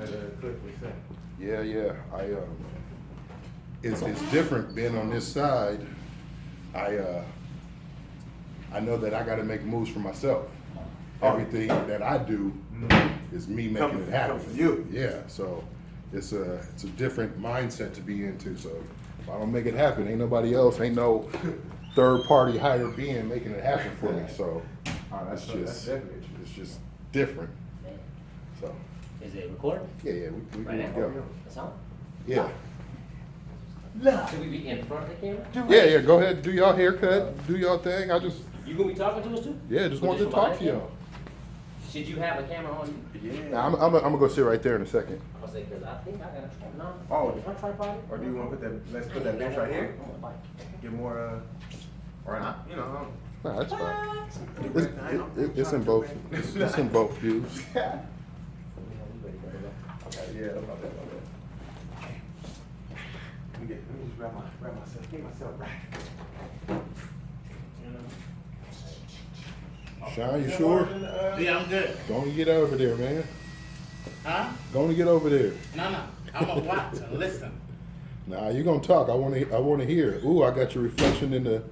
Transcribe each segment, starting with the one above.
as Cliff was saying. Yeah. It's different being on this side. I know that I got to make moves for myself. Everything that I do is me making it happen. Come for you. Yeah, so it's a different mindset to be into. So if I don't make it happen, ain't nobody else, ain't no third party higher being making it happen for me. So That's it's definitely true. just different. So Is it recorded? yeah, we Right good now? to go. It's on? Yeah. Should we be in front of the camera? Yeah, go ahead, do y'all haircut, do y'all thing. You gonna be talking to us too? Just Or wanted to from talk behind to the y'all. camera? Should you have a camera on you? Yeah. Now, I'm gonna go sit right there in a second. I was like, cause I think I got a tripod. No. Oh. Is my tripod? Or do you want to put that? Let's put that bench right here. Get more. Or not? You know. Nah, that's fine. It's It's in both. It's in both views. Okay. Yeah. About that. Let me just grab myself. Get myself right. Sean, you sure? Yeah, I'm good. Go on and get over there, man. Huh? Go on and get over there. No. I'm gonna watch and listen. Nah, you gonna talk. I wanna hear. Ooh, I got your reflection in the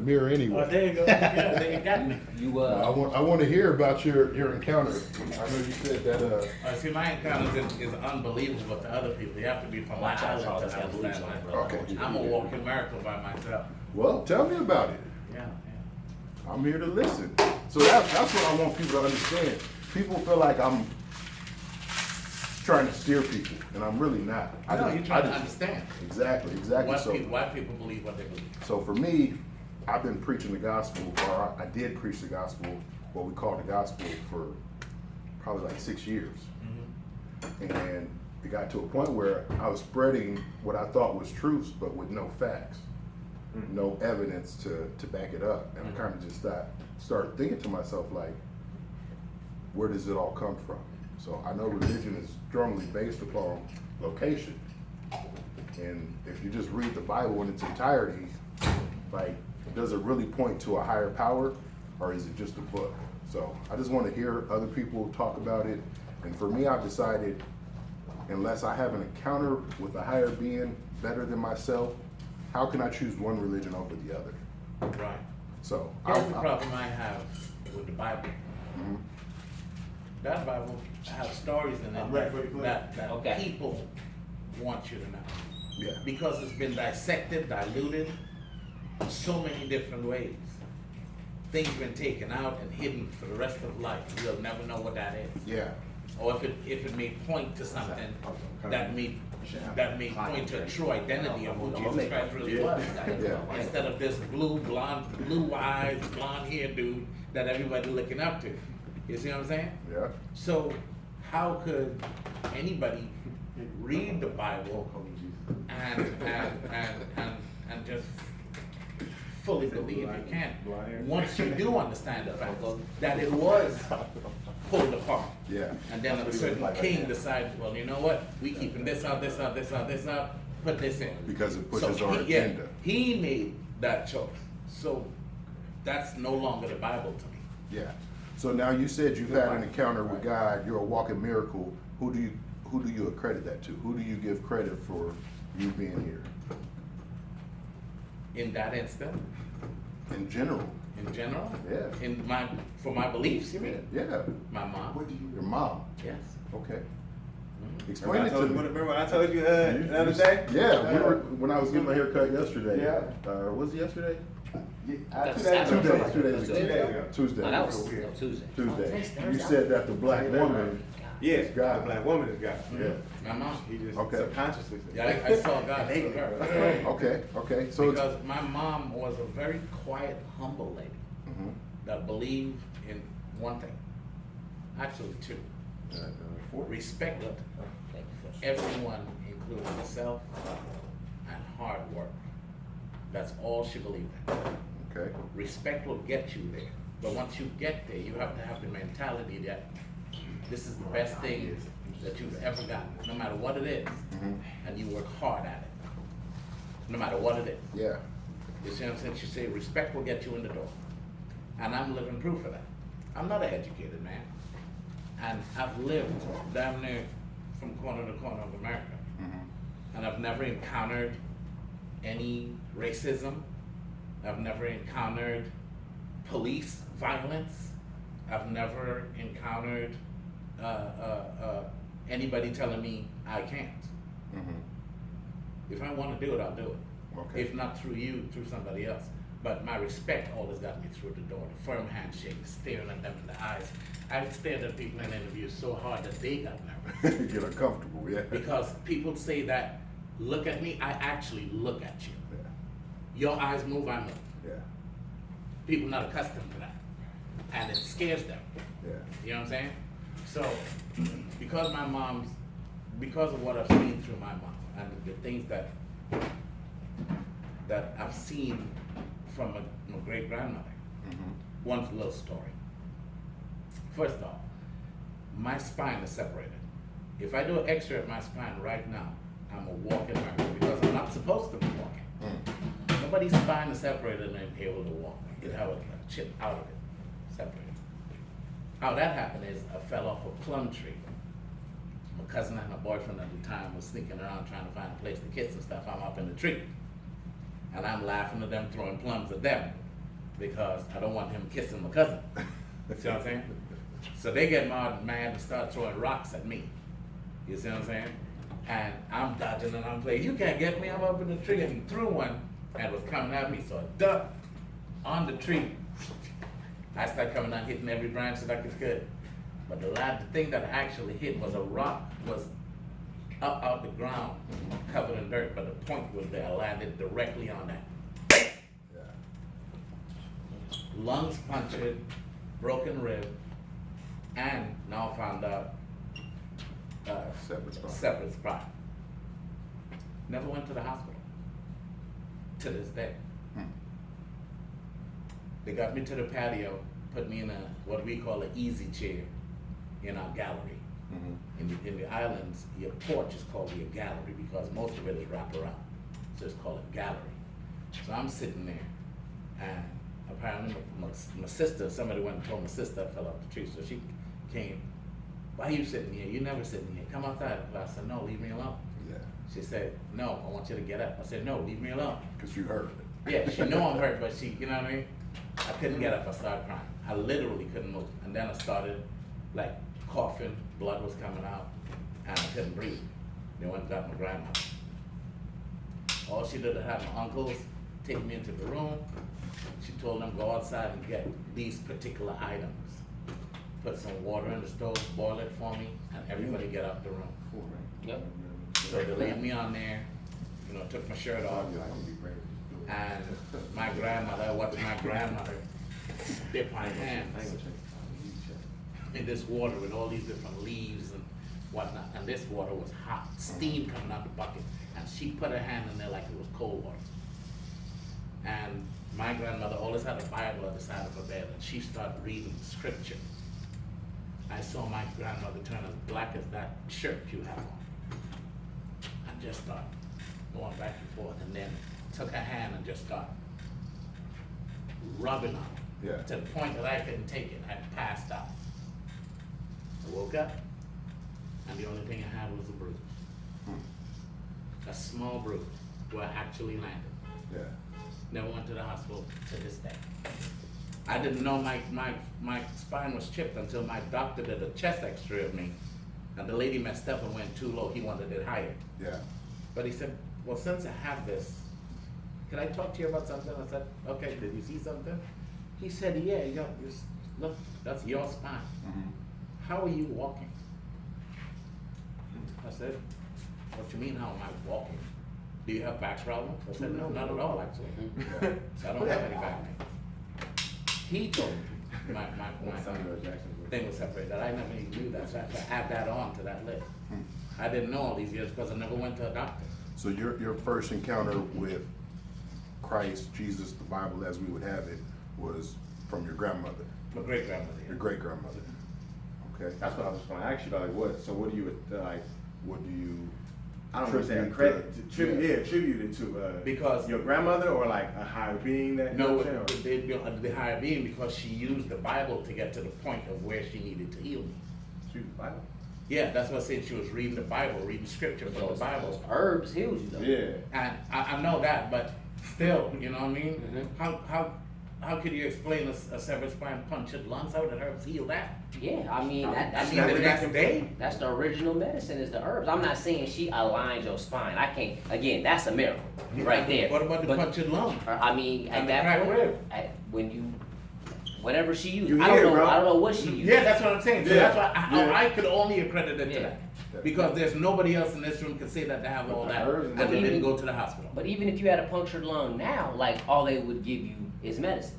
mirror Oh, anyway. there you go. Yeah, there you got me. You, I want to hear about your encounter. I know you said that. See, my encounter is unbelievable to other people. You have to be from my watch out, island that's to how believe understand you, that. Okay. I'm a walking miracle by myself. Well, tell me about it. Yeah. I'm here to listen. So that's what I want people to understand. People feel like I'm trying to steer people, and I'm really not. No, you're trying to understand Exactly. why people believe what they believe. So for me, I've been preaching the gospel, or I did preach the gospel, what we call the gospel, for probably like 6 years. And it got to a point where I was spreading what I thought was truths, but with no facts, no evidence to back it up. And I kind of just started thinking to myself, like, where does it all come from? So I know religion is strongly based upon location. And if you just read the Bible in its entirety, like, does it really point to a higher power, or is it just a book? So I just want to hear other people talk about it. And for me, I've decided, unless I have an encounter with a higher being better than myself, how can I choose one religion over the other? Right. So Here's the problem I have with the Bible. That Bible has stories in it that Okay. people want you to know. yeah, Because it's been dissected, diluted, so many different ways. Things been taken out and hidden for the rest of life. You'll never know what that is. yeah, Or if it may point to something that may point to a true identity of who Jesus Christ really was. yeah. Instead of this blue eyes, blonde hair dude that everybody looking up to. You see what I'm saying? Yeah. So how could anybody read the Bible and just fully believe you can't? Once you do understand the fact that it was pulled apart. Yeah. And then a certain king decided, well, you know what? We keeping this out, this out, this out, this out, put this in. Because it pushes our he, agenda. He made that choice. So that's no longer the Bible to me. Yeah. So now you said you've had an encounter with God. You're a walking miracle. Who do you accredit that to? Who do you give credit for you being here? In that instant, In general. in general, Yeah. for my beliefs, you mean? Yeah. My mom. Your mom. Yes. Okay. Explain it to me. Remember when I told you the other day? Yeah. When I was getting my hair cut yesterday. Yeah. Was it yesterday? That's 2 Saturday. days. 2 days 2 days ago. ago. Tuesday. No, that was Tuesday. Tuesday. You said that the black woman. Yes, God. the black woman is God. Yeah. My mom. He just Okay. subconsciously said. Yeah, I saw God through her. Okay. So it's, Because my mom was a very quiet, humble lady that believed in one thing. Actually, two. Respected everyone, including herself, and hard work. That's all she believed in. okay. Respect will get you there. But once you get there, you have to have the mentality that this is the best thing that you've ever gotten, no matter what it is. And you work hard at it, no matter what it is. Yeah. You see what I'm saying? She say respect will get you in the door. And I'm living proof of that. I'm not an educated man. And I've lived damn near from corner to corner of America. Mm-hmm. And I've never encountered any racism. I've never encountered police violence. I've never encountered anybody telling me I can't. Mm-hmm. If I want to do it, I'll do it. Okay. If not through you, through somebody else. But my respect always got me through the door. The firm handshake, staring at them in the eyes. I've stared at people in interviews so hard that they got nervous. Get uncomfortable, yeah. Because people say that, look at me, I actually look at you. Yeah. Your eyes move, I move. Yeah. People not accustomed to that. And it scares them. Yeah. You know what I'm saying? So, because of what I've seen through my mom and the things that I've seen from my great grandmother. Mm-hmm. One little story. First off, my spine is separated. If I do an X-ray of my spine right now, I'm a walking miracle because I'm not supposed to be walking. Mm. Nobody's spine is separated and able to walk. You have a chip out of it, separated. How that happened is I fell off a plum tree. My cousin and my boyfriend at the time was sneaking around trying to find a place to kiss and stuff. I'm up in the tree. And I'm laughing at them, throwing plums at them because I don't want him kissing my cousin. See what I'm saying? So they get mad and start throwing rocks at me. You see what I'm saying? And I'm dodging and I'm playing, you can't get me, I'm up in the tree, and he threw one and it was coming at me, so I ducked on the tree. I started coming out hitting every branch that I could. But the thing that actually hit was a rock, was up out the ground, covered in dirt, but the point was there, I landed directly on that. Yeah. Lungs punctured, broken rib, and now I found out Separate spine. separate spine. Never went to the hospital. To this day. Hmm. They got me to the patio, put me in what we call an easy chair in our gallery. Mm-hmm. In the islands, your porch is called your gallery because most of it is wrapped around. So it's called a gallery. So I'm sitting there, and apparently my sister, somebody went and told my sister I fell off the tree. So she came, why are you sitting here? You never sitting here. Come outside. I said, no, leave me alone. Yeah. She said, no, I want you to get up. I said, no, leave me alone. Because you heard it. Yeah, she knew I'm hurt, but she, you know what I mean? I couldn't get up, I started crying. I literally couldn't move. And then I started like coughing, blood was coming out, and I couldn't breathe. They went and got my grandmother. All she did was have my uncles take me into the room. She told them go outside and get these particular items. Put some water in the stove, boil it for me, and everybody get out the room. Yep. So they laid me on there, took my shirt off. And my grandmother, dipped my hands in this water with all these different leaves and whatnot. And this water was hot, steam coming out the bucket. And she put her hand in there like it was cold water. And my grandmother always had a Bible at the side of her bed, and she started reading scripture. I saw my grandmother turn as black as that shirt you have on. And just started going back and forth, and then took her hand and just started rubbing on it. Yeah. To the point that I couldn't take it. I passed out. I woke up, and the only thing I had was a bruise. A small bruise where I actually landed. Yeah. Never went to the hospital to this day. I didn't know my spine was chipped until my doctor did a chest x-ray of me, and the lady messed up and went too low. He wanted it higher. Yeah. But he said, well, since I have this, can I talk to you about something? I said, okay, did you see something? He said, yeah, look, that's your spine. Mm-hmm. How are you walking? I said, what you mean, how am I walking? Do you have back problems? I said, no, not at all, actually. Yeah. I don't have any back pain. He told me my thing was separated, that I never even knew that, so I had to add that on to that list. I didn't know all these years because I never went to a doctor. So your first encounter with Christ, Jesus, the Bible as we would have it, was from your grandmother, My great grandmother. your great grandmother. Okay. That's what I was going to ask you about. Like, what do you like? What do you? I don't understand. Attribute it to Because your grandmother or like a higher being that. No, you know what I'm saying? the higher being, because she used the Bible to get to the point of where she needed to heal me. Or, choose the Bible. Yeah, that's what I said. She was reading the Bible, reading scripture from the Those Bible. herbs heals you though. Yeah. And I know that, but still, you know what I mean? Mhm. How could you explain a severed spine, punctured lungs? How would herbs heal that? Yeah, I mean I that's mean, the next day? That's the original medicine is the herbs. I'm not saying she aligns your spine. I can't. Again, that's a miracle right there. What about the But, punctured lung? I mean, at And the that cracked point, rib? when you, whatever she used, You I don't hear, know. bro. I don't know what she used. Yeah, that's what I'm saying. So Yeah. that's why Yeah. I could only accredit it to Yeah. that. Because there's nobody else in this room can say that they have all the that herbs and and they didn't even- go to the hospital. But even if you had a punctured lung now, like all they would give you is medicine.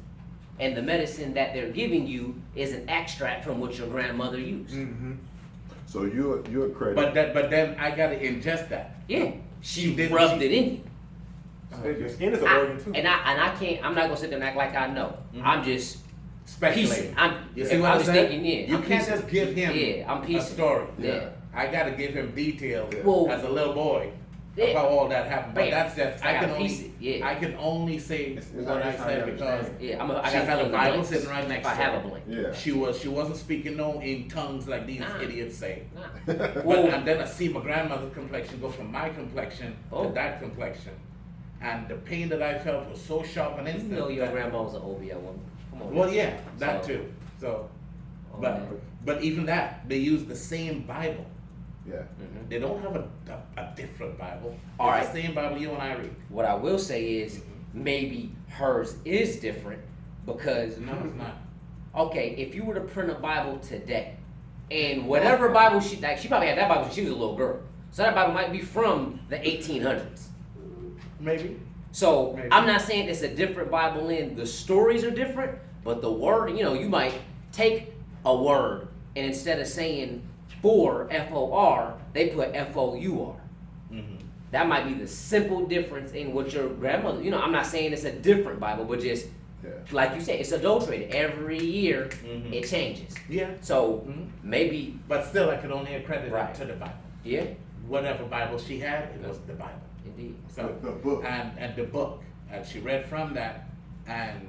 And the medicine that they're giving you is an extract from what your grandmother used. Mm-hmm. So you're credit. But then I gotta ingest that. Yeah. She did- rubbed she- it in you. Your skin is an I- organ too. and I can't, I'm not gonna sit there and act like I know. Mhm. I'm just Speculating. piecing. I'm You see what I'm I'm just saying? thinking, yeah. You I'm can't piecing. just give him Yeah, I'm a piecing. story. Yeah. I gotta give him details Well, as a little boy yeah. of how all that happened. But Bam. that's just I I gotta can piece only it, yeah. I can only say It's what how- I it's how you said because understand Yeah, I she got had a fill in the Bible blanks sitting right next if I to have her. a blank. Yeah. she wasn't speaking no in tongues like these Nah. idiots say. Nah. But, Well, and then I see my grandmother's complexion go from my complexion Oh. to that complexion. And the pain that I felt was so sharp and you instant. know your that- grandma was an OBI woman. Come on. Well, yeah, that So- too. So, Oh, but man. but even that, they use the same Bible. Yeah. Mhm. They don't have a different Bible. All It's right. the same Bible you and I read. What I will say is maybe hers is different because No, it's not. okay, if you were to print a Bible today, and whatever Bible she probably had that Bible when she was a little girl, so that Bible might be from the 1800s. Maybe. So Maybe. I'm not saying it's a different Bible in the stories are different, but the word, you might take a word and instead of saying for FOR, they put FOUR. Mm-hmm. That might be the simple difference in what your grandmother, I'm not saying it's a different Bible, but just Yeah. like you said, it's adulterated. Every year Mhm. it changes. Yeah. So Mhm. maybe, But still, I could only accredit Right. it to the Bible. yeah, Whatever Bible she had, it was the Bible. indeed. So The book. and the book, and she read from that, and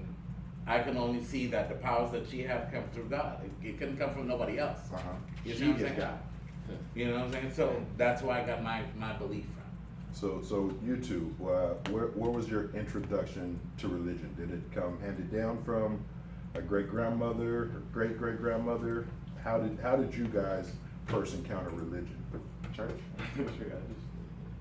I can only see that the powers that she had come through God. It couldn't come from nobody else. Uh-huh. You see She what I'm is saying? God. You know what I'm saying? So that's where I got my belief from. So you two, where was your introduction to religion? Did it come handed down from a great grandmother or great great grandmother? How did you guys first encounter religion? Church.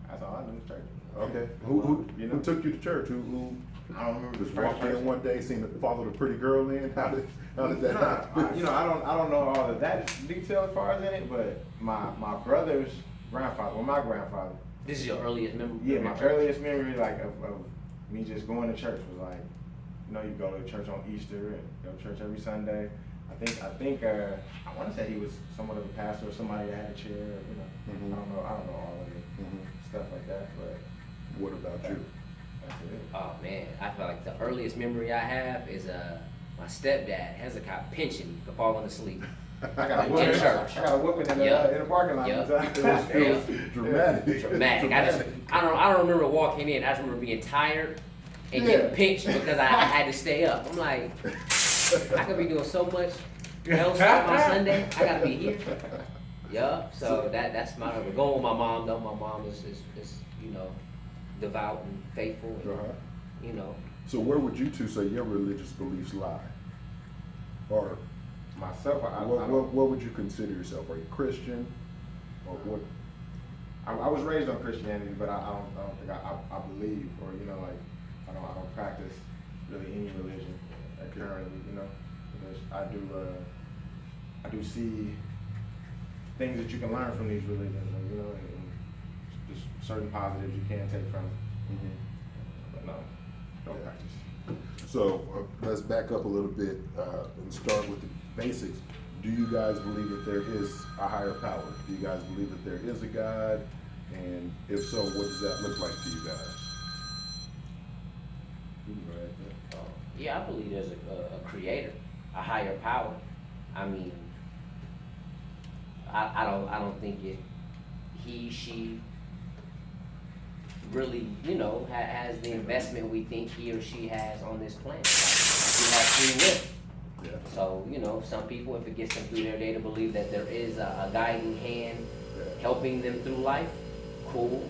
That's all I knew was church. Okay. Who You know? who took you to church? Who I don't remember the just first walked in person. one day, seen the follow the pretty girl in? How did that happen? I don't know all of that detail as far as in it, but my brother's grandfather, my grandfather, This is your earliest memory? yeah, my earliest memory of me just going to church was like, you go to church on Easter and go to church every Sunday. I think I want to say he was somewhat of a pastor or somebody that had a chair. Mhm. I don't know all of it, Mhm. stuff like that, but What about you? that's it. Oh man, I feel like the earliest memory I have is my stepdad Hezekiah pinching me for falling asleep. I got a In whooping. church. I got a whooping in the Yeah. in the parking lot. Yeah. one time. It was dramatic. Dramatic. I don't remember walking in. I just remember being tired and getting Yeah. pinched because I had to stay up. I'm like, I could be doing so much else stuff on Sunday. I gotta be here. Yup. So that's my going with my mom though. My mom is devout and faithful. And, Uh-huh. So where would you two say your religious beliefs lie? Or Myself, what would you consider yourself? Are you Christian? Or what? I was raised on Christianity, but I don't think I believe or I don't practice really any religion currently. Because I do see things that you can learn from these religions, and just certain positives you can take from it. But no, don't practice. So let's back up a little bit and start with the basics. Do you guys believe that there is a higher power? Do you guys believe that there is a God? And if so, what does that look like to you guys? You can go ahead, yeah. Yeah, I believe there's a creator, a higher power. I mean, I don't think she really, has the investment we think he or she has on this planet. She has free will. Yeah. So, you know, some people, if it gets them through their day to believe that there is a guiding hand Yeah. helping them through life, cool,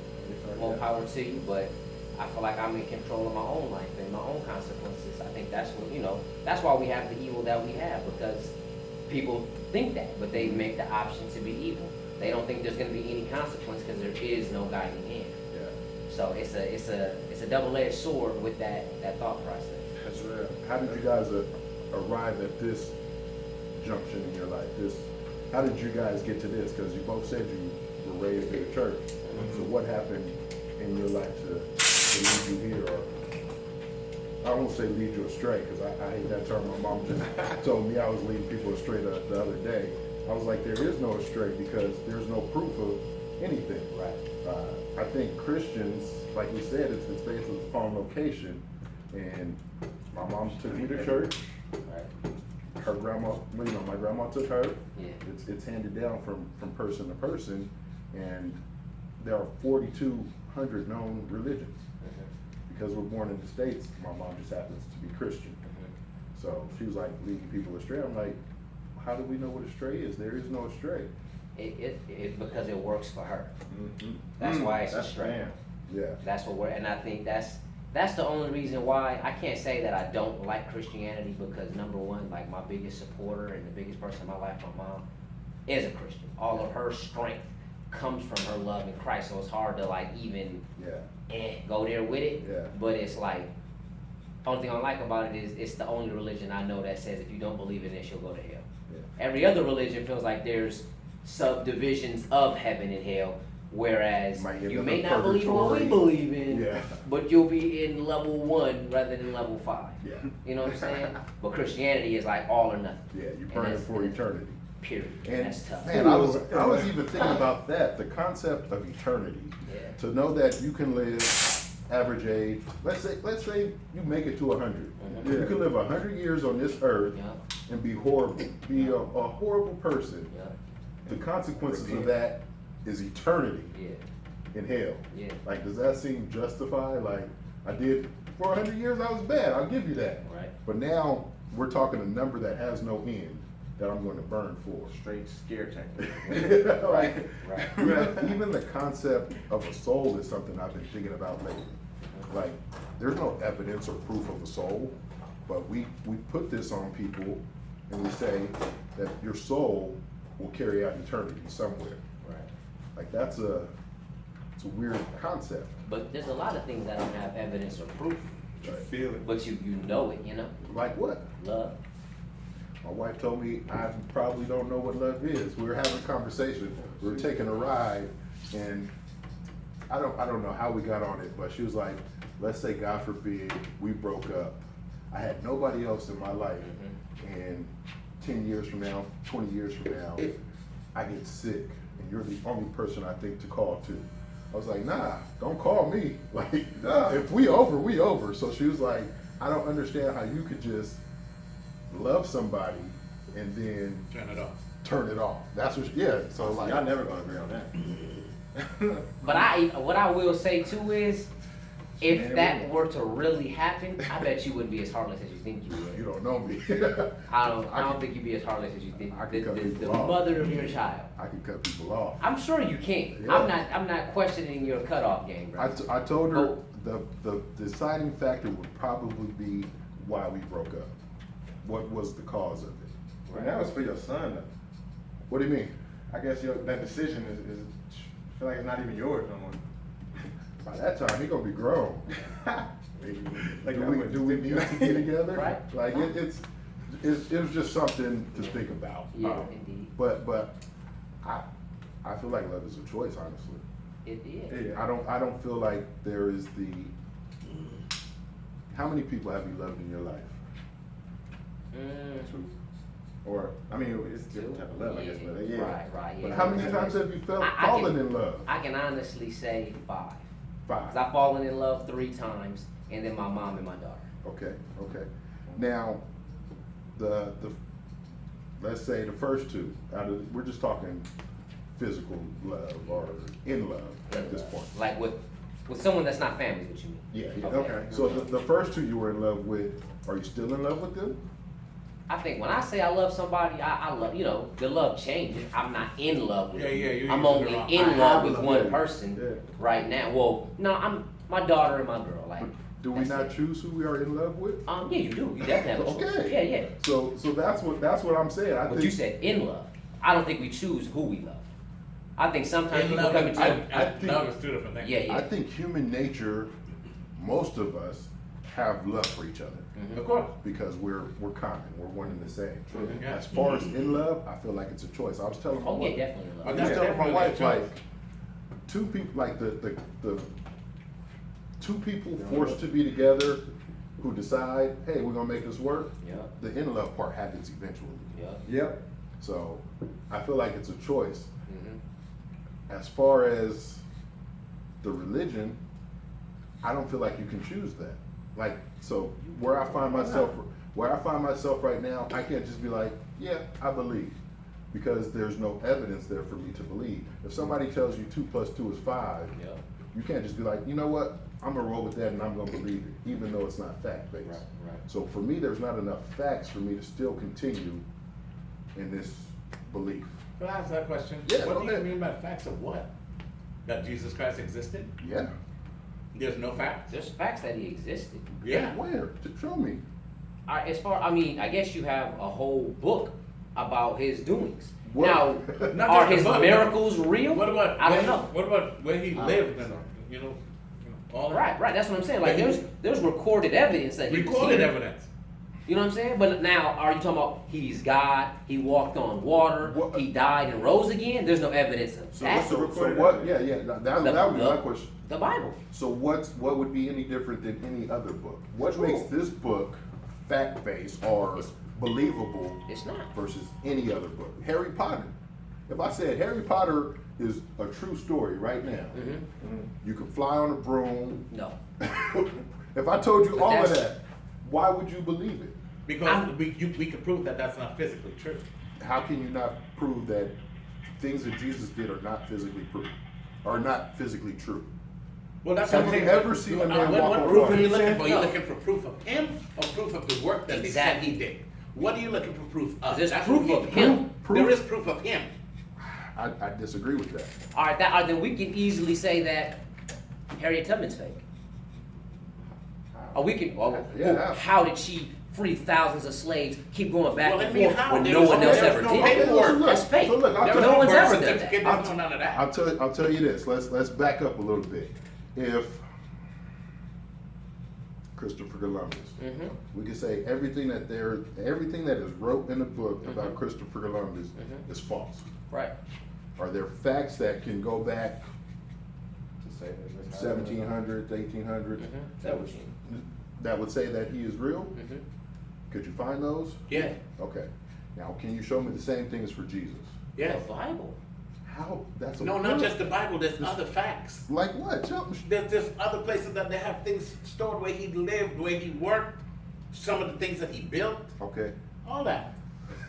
more Yeah. power to you, but I feel like I'm in control of my own life and my own consequences. I think that's what, you know, that's why we have the evil that we have, because people think that, but they make the option to be evil. They don't think there's going to be any consequence because there is no guiding hand. Yeah. So it's a double-edged sword with that thought process. That's real. How did you guys arrive at this junction in your life? How did you guys get to this? Because you both said you were raised in a church. So what happened in your life to lead you here? Or I won't say lead you astray, because I hate that term. My mom just told me I was leading people astray the other day. I was like, there is no astray because there's no proof of anything. Right. I think Christians, like we said, it's based upon location. And my mom took me to church. Right. Her grandma, you know, my grandma took her. Yeah. It's handed down from person to person, and there are 4,200 known religions. Because we're born in the States, my mom just happens to be Christian. So she was like leading people astray. I'm like, how do we know what astray is? There is no astray. It because it works for her. Mm-hmm. That's why it's That's astray. bam. Yeah. That's what we're, and I think that's the only reason why I can't say that I don't like Christianity, because number one, like my biggest supporter and the biggest person in my life, my mom, is a Christian. All of her strength comes from her love in Christ, so it's hard to like even Yeah. go there with it. Yeah. But it's like, only thing I like about it is it's the only religion I know that says if you don't believe in this, you'll go to hell. Yeah. Every other religion feels like there's subdivisions of heaven and hell, whereas Might give you them may a not believe in what we purgatory. believe in, Yeah. but you'll be in level 1 rather than level 5. Yeah. You know what I'm saying? But Christianity is like all or nothing. Yeah, you're And burning that's- for eternity. Period. And That's tough. man, I was even thinking about that, the concept of eternity. Yeah. To know that you can live average age, let's say you make it to 100. Mhm. You can live 100 years on this earth Yeah. and be horrible, be a horrible person. Yeah. The consequences of that is eternity Yeah. in hell. Yeah. Like, does that seem justified? Like, I did for 100 years, I was bad. I'll give you that. Right. But now we're talking a number that has no end that I'm going to burn for. Straight scare tactic. Like, Right. even the concept of a soul is something I've been thinking about lately. Like, there's no evidence or proof of a soul, but we put this on people and we say that your soul will carry out eternity somewhere. Right. Like, it's a weird concept. But there's a lot of things that don't have evidence or proof, You feel it. but you know it, you know? Like what? Love. My wife told me I probably don't know what love is. We were having a conversation. We were taking a ride, and I don't know how we got on it, but she was like, let's say God forbid we broke up. I had nobody else in my life, and 10 years from now, 20 years from now, I get sick, and you're the only person I think to call to. I was like, nah, don't call me. Like, nah, if we over, we over. So she was like, I don't understand how you could just love somebody and then Turn it off. turn it off. That's what, yeah. So like, Y'all never gonna agree on that. But what I will say too is, if Man, that women. were to really happen, I bet you wouldn't be as heartless as you think you would. you don't know me. I don't think you'd be as heartless as you think. I can cut The people off. mother of your child. I can cut people off. I'm sure you can. Yeah. I'm not questioning your cutoff game, bro. I told her the deciding factor would probably be why we broke up. What was the cause of it? Well, that was for your son, though. What do you mean? I guess that decision is I feel like it's not even yours no more. By that time, he gonna be grown. Like, do we need to be together? Right. Like it was just something to think about. Yeah, indeed. But I feel like love is a choice, honestly. It did. Yeah. I don't feel like there is the. How many people have you loved in your life? Or, I mean, it's a different type of love, I guess, but yeah. Right, yeah. But how many times have you felt I fallen can- in love? I can honestly say 5. 5. Cause I've fallen in love 3 times, and then my mom and my daughter. Okay. Now, the let's say the first 2 we're just talking physical love or in love at this point. Like with someone that's not family, is what you mean? Yeah. Okay. So the first 2 you were in love with, are you still in love with them? I think when I say I love somebody, I love, you know, the love changes. I'm not in love with Yeah, you. yeah, you're I'm using only the wrong- in I love have with love, one yeah. person Yeah. right now. Well, no, I'm my daughter and my girl. Like, But do we that's not it. choose who we are in love with? Yeah, you do. You definitely have a choice. Okay. Yeah, yeah. So that's what I'm saying. I But think you said in love. I don't think we choose who we love. I think sometimes In people love come and into I think- love is two different things. yeah, yeah. I think human nature, most of us have love for each other Of course. because we're common. We're one and the same. Yeah. As far as in love, I feel like it's a choice. I was telling my Oh yeah, wife. definitely I love. was That's telling my definitely wife a like choice. two people like the two people forced to be together who decide, hey, we're gonna make this work. Yeah, The in love part happens eventually. yeah. Yep. So I feel like it's a choice. Mm-hmm. As far as the religion, I don't feel like you can choose that. Like, so where I find myself right now, I can't just be like, yeah, I believe, because there's no evidence there for me to believe. If somebody tells you 2 + 2 is 5, Yeah. you can't just be like, you know what, I'm gonna roll with that and I'm gonna believe it, even though it's not fact based. Right, right. So for me, there's not enough facts for me to still continue in this belief. Can I ask that question? Yeah, What go do you ahead. mean by facts of what? That Jesus Christ existed? Yeah. There's no facts? There's facts that he existed. Yeah. Where? Show me. As far, I mean, I guess you have a whole book about his doings. What? Now, Not are just the his book. miracles real? What about? I where don't he- know. What about where he lived and all that? Right, right. That's what I'm saying. Like, But there's recorded evidence that he was Recorded here. evidence. You know what I'm saying? But now, are you talking about he's God? He walked on water. What- He died and rose again. There's no evidence of So that. what's the So recorded what? evidence? Yeah, yeah. That would be my question. The Bible. So what would be any different than any other book? What True. makes this book fact based or believable It's not. versus any other book? Harry Potter. If I said Harry Potter is a true story right now, Mm-hmm. you can fly on a broom. No. If I told you But all of that's- that, why would you believe it? Because we could prove that that's not physically true. How can you not prove that things that Jesus did are not physically true? Well, that's Have what I'm you saying. ever seen a man what, walk what on proof water? are you looking for? Are you No. looking for proof of him or proof of the work that they said Exactly. he did? What are you looking for proof of? There's That's proof what we of need. him. Proof. There is proof of him. I disagree with that. All right. Then we can easily say that Harriet Tubman's fake. Or we can. Well, Yeah. how did she free thousands of slaves? Keep going back Well, and I mean, forth how? when There no was one no- else there was ever no did. paperwork. That's fake. So look, I'll There tell was no you- one's birth ever done certificate, that. there's no none of that. I'll tell you this. Let's back up a little bit. If Christopher Columbus, Mm-hmm. we can say everything that is wrote in the book about Christopher Columbus Mhm. is false. Right. Are there facts that can go back To say that this 1700s, 1800s Mhm. that would say that he is real? Mm-hmm. Could you find those? Yeah. Okay. Now, can you show me the same thing as for Jesus? Yeah. The Bible. How? That's a No, not book. just the Bible. There's other facts. Like what? Tell me. There's other places that they have things stored where he lived, where he worked, some of the things that he built, Okay. all that.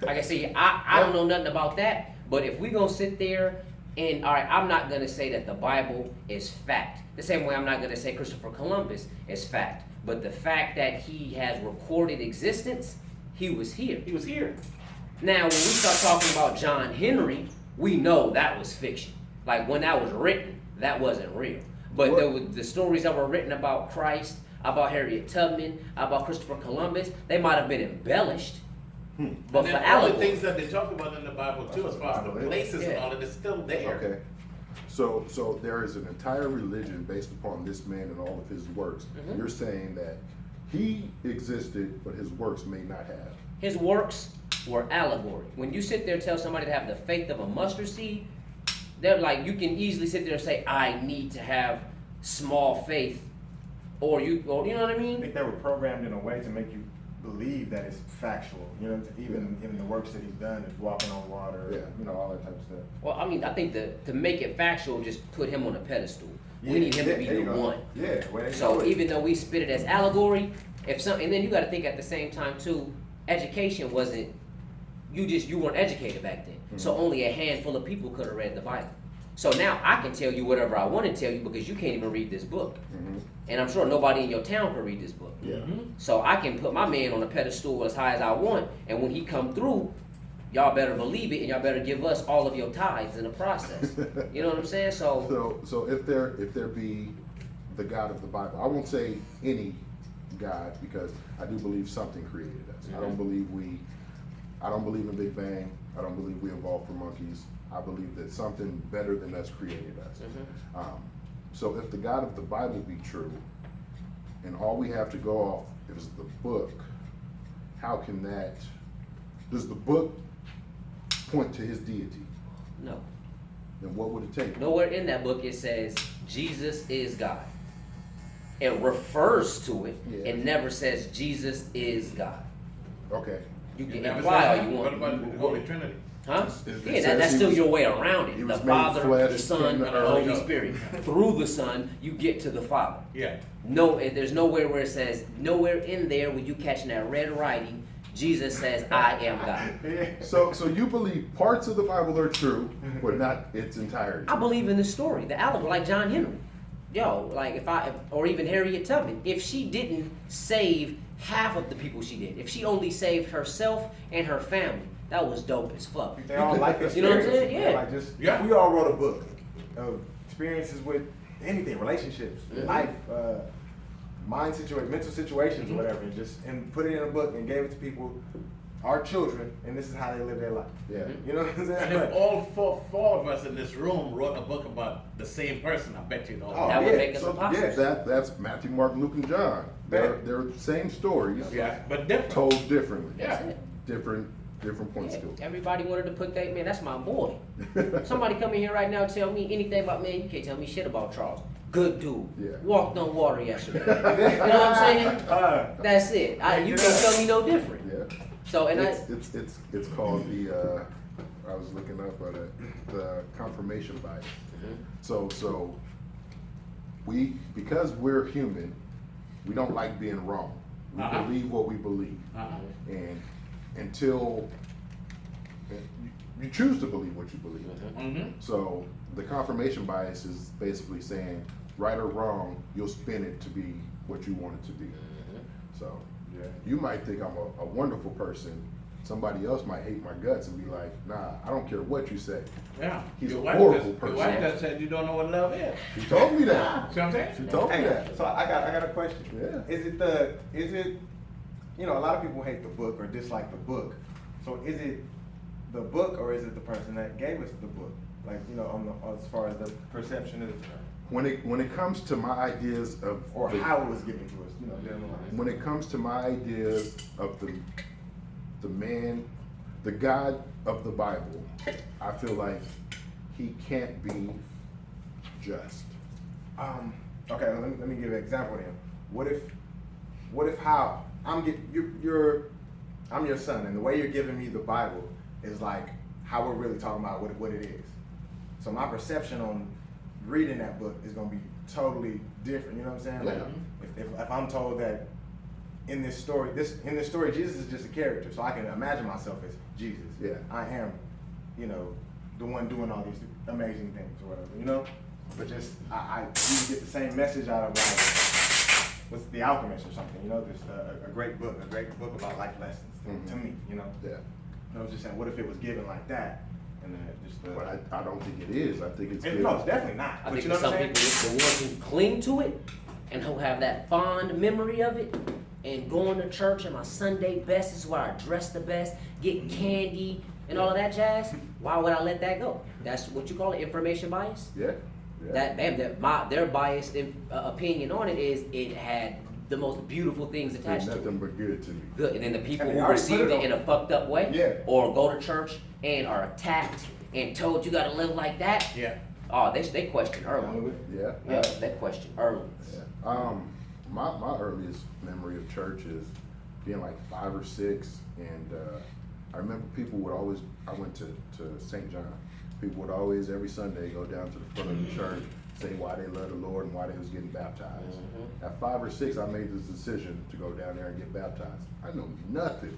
Like I say, I don't know nothing about that, but if we gonna sit there and, all right, I'm not gonna say that the Bible is fact. The same way I'm not gonna say Christopher Columbus is fact. But the fact that he has recorded existence, he was here. He was here. Now, when we start talking about John Henry, we know that was fiction. Like when that was written, that wasn't real. But there was the stories that were written about Christ, about Harriet Tubman, about Christopher Columbus, they might have been embellished. But And for then all the allegory, things that they talk about in the Bible too, as far as the places and Yeah. all of it, is still there. Okay. So there is an entire religion based upon this man and all of his works. Mhm. You're saying that he existed, but his works may not have. his works were allegory. When you sit there and tell somebody to have the faith of a mustard seed, they're like, you can easily sit there and say, I need to have small faith, or you know what I I mean? think they were programmed in a way to make you believe that it's factual. You know, even the works that he's done, is walking on water. Yeah. You know, all that type of stuff. Well, I mean, I think to make it factual, just put him on a pedestal. Yeah, We need him to be there you the go. one. Yeah. Well, there you So go. even though we spit it as allegory, and then you got to think at the same time too, education wasn't, you weren't educated back then. So only a handful of people could have read the Bible. So now I can tell you whatever I want to tell you because you can't even read this book. And I'm sure nobody in your town can read this book. Yeah. So I can put my man on a pedestal as high as I want, and when he come through, y'all better believe it, and y'all better give us all of your tithes in the process. You know what I'm saying? So if there be the God of the Bible, I won't say any God because I do believe something created us. I don't believe in Big Bang. I don't believe we evolved from monkeys. I believe that something better than us created us. So if the God of the Bible be true, and all we have to go off is the book, how can that? Does the book point to his deity? No. Then what would it take? Nowhere in that book it says Jesus is God. It refers to it. Yeah. It never says Jesus is God. Okay. You can never imply said all that? you What want. about the Holy Trinity? Huh? It Yeah, says that's he still was- your way around it. he The was made Father, flesh the Son, in and the the Holy earth. Spirit. Through the Son, you get to the Father. Yeah. No, there's nowhere where it says, nowhere in there when you catching that red writing, Jesus says, I am God. So you believe parts of the Bible are true, but not its entirety. I believe in the story, the allegory, like John Henry. Yo, like or even Harriet Tubman, if she didn't save half of the people she did, if she only saved herself and her family, that was dope as fuck. They all life experiences. You know what I'm saying? Yeah. Like just, Yeah. if we all wrote a book of experiences with anything, relationships, life, mental situations, or whatever, and put it in a book and gave it to people, our children, and this is how they live their life. Yeah. You know what I'm saying? And if all four of us in this room wrote a book about the same person, I bet you'd all. Oh, That would yeah. make us So, apostles. yeah. That's Matthew, Mark, Luke, and John. They're the same stories, Yeah, but different. told differently. That's it. Different points Yeah, to it. everybody wanted to put that, man, that's my boy. Somebody come in here right now and tell me anything about, man, you can't tell me shit about Charles. Good dude. Yeah. Walked on water yesterday. You know what I'm saying? That's it. You can't tell me no different. Yeah. So, and It's called the I was looking up the confirmation bias. So because we're human, we don't like being wrong. We believe what we believe, and until you choose to believe what you believe. So the confirmation bias is basically saying right or wrong, you'll spin it to be what you want it to be. So Yeah. you might think I'm a wonderful person. Somebody else might hate my guts and be like, nah, I don't care what you say. Yeah. He's Your a wife horrible just- person. Your wife just said you don't know what love is. She told me that. See what I'm saying? She told me Hey, that. so I got a question. Yeah. Is it you know, a lot of people hate the book or dislike the book. So is it the book or is it the person that gave us the book? Like, you know, as far as the perception is, When it comes to my ideas of or how it was given to us, you know, down the line. when it comes to my ideas of the man, the God of the Bible, I feel like he can't be just. Okay, let me give an example then. What if how I'm your son, and the way you're giving me the Bible is like how we're really talking about what it is. So my perception on reading that book is gonna be totally different. You know what I'm saying? Like if I'm told that in this story, Jesus is just a character, so I can imagine myself as Jesus. Yeah. I am, you know, the one doing all these amazing things or whatever, you know? But just, you get the same message out of like, what's The Alchemist or something, you know? Just a great book about life lessons to me, you know? Yeah. I was just saying, what if it was given like that? And then just, But I don't think it is. I think it's good. no, it's definitely not. I But think you know for what some I'm people, saying? it's the ones who cling to it and who have that fond memory of it, and going to church in my Sunday best is where I dress the best, get candy and all of that jazz. Why would I let that go? That's what you call it, information bias. Yeah. Yeah. Their biased opinion on it is it had the most beautiful things There's attached to nothing it. but good to me. Good, and then the people And they who already received put it it in a fucked up way, Yeah. or go to church and are attacked and told you gotta live like that. Yeah. Oh, they question early. Yeah. Yeah, they question early. Yeah. My earliest memory of church is being like 5 or 6, and I remember people would always. I went to St. John. People would always every Sunday go down to the front of the church, say why they love the Lord and why they was getting baptized. At 5 or 6, I made this decision to go down there and get baptized. I know nothing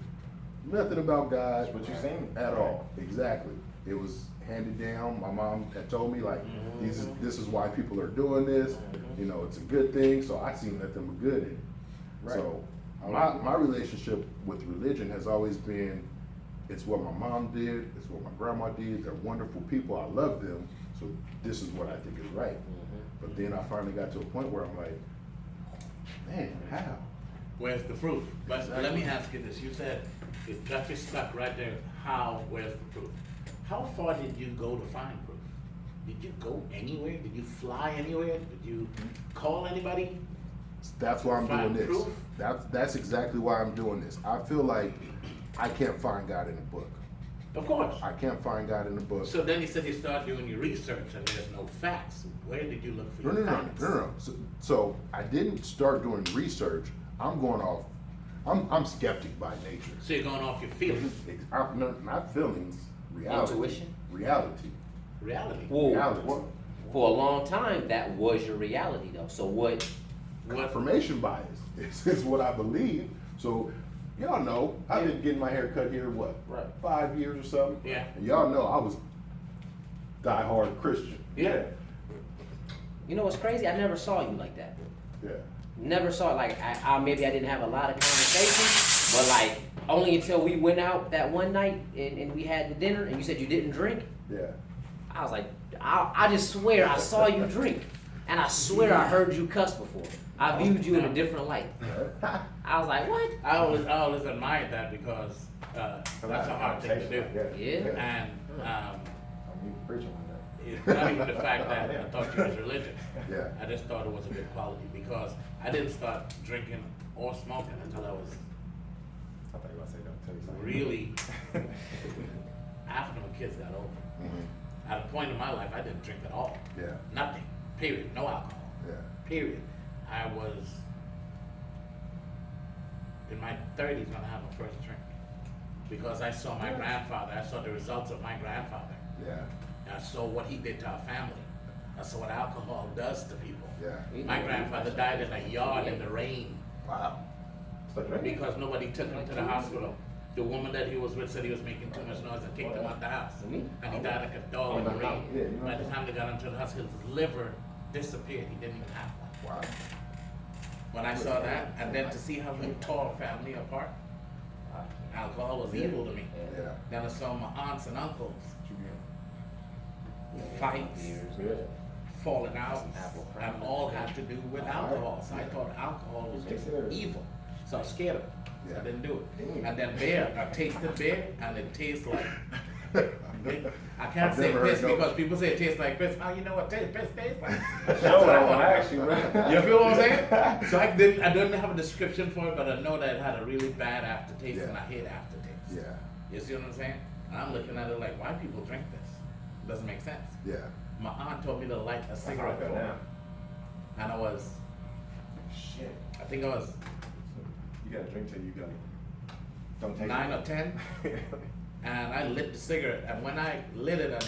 about God. That's what you seen. At all. Exactly. It was handed down. My mom had told me like, this is why people are doing this. You know, it's a good thing. So I seen that them were good in it. Right. So my relationship with religion has always been, it's what my mom did, it's what my grandma did. They're wonderful people. I love them. So this is what I think is right. But then I finally got to a point where I'm like, man, how? Where's the proof? But let me ask you this, you said, it got you stuck right there, how, where's the proof? How far did you go to find proof? Did you go anywhere? Did you fly anywhere? Did you call anybody? That's why I'm doing Find this. proof? That's exactly why I'm doing this. I feel like I can't find God in a book. Of course. I can't find God in a book. So then you said you started doing your research and there's no facts. Where did you look for No. your facts? So I didn't start doing research. I'm going off. I'm skeptic by nature. So you're going off your feelings, Not feelings. Reality. Intuition? Reality. reality. Well, Reality. for a long time, that was your reality though. So what? Confirmation bias is what I believe. So y'all know I've been getting my hair cut here what, Right. 5 years or something. Yeah. And y'all know I was diehard Christian. Yeah. You know what's crazy? I never saw you like that. Yeah. Never saw, like, maybe I didn't have a lot of conversations, but like, only until we went out that one night and we had the dinner and you said you didn't drink. Yeah. I was like, I just swear I saw you drink. And I swear I heard you cuss before. I viewed you in a different light. I was like, what? I always admired that because that's a hard thing to do. Yeah. And I'm preaching like that. it's not even the fact that I thought you was religious. Yeah. I just thought it was a good quality because I didn't start drinking or smoking until I was I thought you were gonna say don't tell you something. really after my kids got older. At a point in my life, I didn't drink at all. Yeah. Nothing. Period. No alcohol. Yeah. Period. I was in my 30s when I had my first drink because I saw my grandfather. I saw the results of my grandfather. Yeah. I saw what he did to our family. I saw what alcohol does to people. Yeah. My grandfather died in a yard in the rain Wow. Start drinking. because nobody took him to the hospital. The woman that he was with said he was making too much noise and kicked him out the house. And he died like a dog in the rain. By the time they got him to the hospital, his liver disappeared. He didn't even have one. Wow. When I saw that, and then to see how he tore family apart, alcohol was evil to me. Yeah. Then I saw my aunts and uncles, fights, falling out, and all had to do with alcohol. So I thought alcohol was just evil. So I was scared of it. So I didn't do it. And then beer, I tasted beer, and it tastes like, I can't I've say never piss heard no- because people say it tastes like piss. How you know what piss tastes like? Show what I want to ask you, man. You feel what I'm saying? So I didn't have a description for it, but I know that it had a really bad aftertaste, Yeah. and I hate aftertaste. Yeah. You see what I'm saying? And I'm looking at it like, why people drink this? Doesn't make sense. Yeah. My aunt told me to light a cigarette That's for how I her, feel and I was, Shit. I think I was You gotta drink till you gotta. Don't take 9 or 10, and I lit the cigarette, and when I lit it and